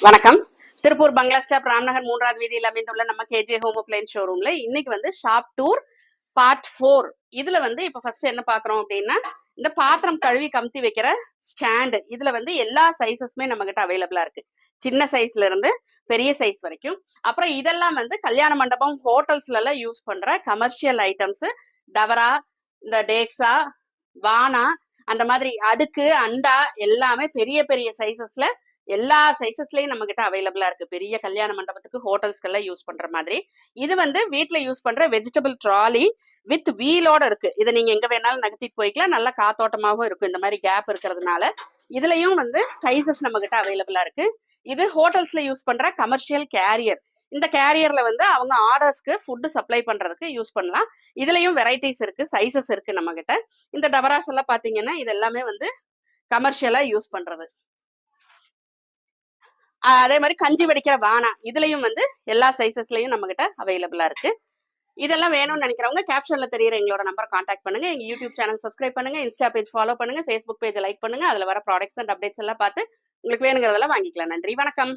வணக்கம். திருப்பூர் பங்களா ஸ்டாப் ராம்நகர் 3வது வீதியில் அமைந்துள்ள நம்ம கேஜே ஹோம் அப்ளையன்ஸ் ஷோரூம்ல இன்னைக்கு வந்து ஷாப் டூர் பார்ட் 4. இதுல வந்து இப்ப ஃபர்ஸ்ட் என்ன பாக்குறோம் அப்படின்னா, இந்த பாத்திரம் கழுவி கமுத்தி வைக்கிற ஸ்டாண்ட். இதுல வந்து எல்லா சைசஸுமே நம்ம கிட்ட அவைலபிளா இருக்கு. சின்ன சைஸ்ல இருந்து பெரிய சைஸ் வரைக்கும். அப்புறம் இதெல்லாம் வந்து கல்யாண மண்டபம், ஹோட்டல்ஸ்ல எல்லாம் யூஸ் பண்ற கமர்ஷியல் ஐட்டம்ஸ். டவரா, இந்த டேக்ஸா, வானா, அந்த மாதிரி அடுக்கு, அண்டா எல்லாமே பெரிய பெரிய சைசஸ்ல எல்லா சைசஸ்லயும் நம்ம கிட்ட அவைலபிளா இருக்கு. பெரிய கல்யாண மண்டபத்துக்கு, ஹோட்டல்ஸ்க்கெல்லாம் யூஸ் பண்ற மாதிரி. இது வந்து வீட்டுல யூஸ் பண்ற வெஜிடபிள் ட்ராலி வித் வீலோட இருக்கு. இதை நீங்க எங்க வேணாலும் நகர்த்திட்டு போய்க்கலாம். நல்லா காத்தோட்டமாகவும் இருக்கும். இந்த மாதிரி கேப் இருக்கிறதுனால இதுலயும் வந்து சைசஸ் நம்ம கிட்ட அவைலபிளா இருக்கு. இது ஹோட்டல்ஸ்ல யூஸ் பண்ற கமர்ஷியல் கேரியர். இந்த கேரியர்ல வந்து அவங்க ஆர்டர்ஸ்க்கு ஃபுட்டு சப்ளை பண்றதுக்கு யூஸ் பண்ணலாம். இதுலயும் வெரைட்டிஸ் இருக்கு, சைசஸ் இருக்கு நம்ம கிட்ட. இந்த டபராஸ் எல்லாம் பாத்தீங்கன்னா இது எல்லாமே வந்து கமர்ஷியலா யூஸ் பண்றது. அதே மாதிரி கஞ்சி வடிக்கிற வானா, இதுலயும் வந்து எல்லா சைசஸ்லயும் நம்ம கிட்ட அவைலபிளா இருக்கு. இதெல்லாம் வேணும்னு நினைக்கிறவங்க கேப்ஷன்ல தெரியுற எங்களோட நம்பர் கான்டாக்ட் பண்ணுங்க. எங்க யூடியூப் சேனல் சப்ஸ்கிரைப் பண்ணுங்க, இன்ஸ்டா பேஜ் ஃபாலோ பண்ணுங்க, ஃபேஸ்புக் பேஜ் லைக் பண்ணுங்க. அதுல வர ப்ராடக்ட்ஸ் அண்ட் அப்டேட்ஸ் எல்லாம் பார்த்து உங்களுக்கு வேணுங்கிறதெல்லாம் வாங்கிக்கலாம். நன்றி, வணக்கம்.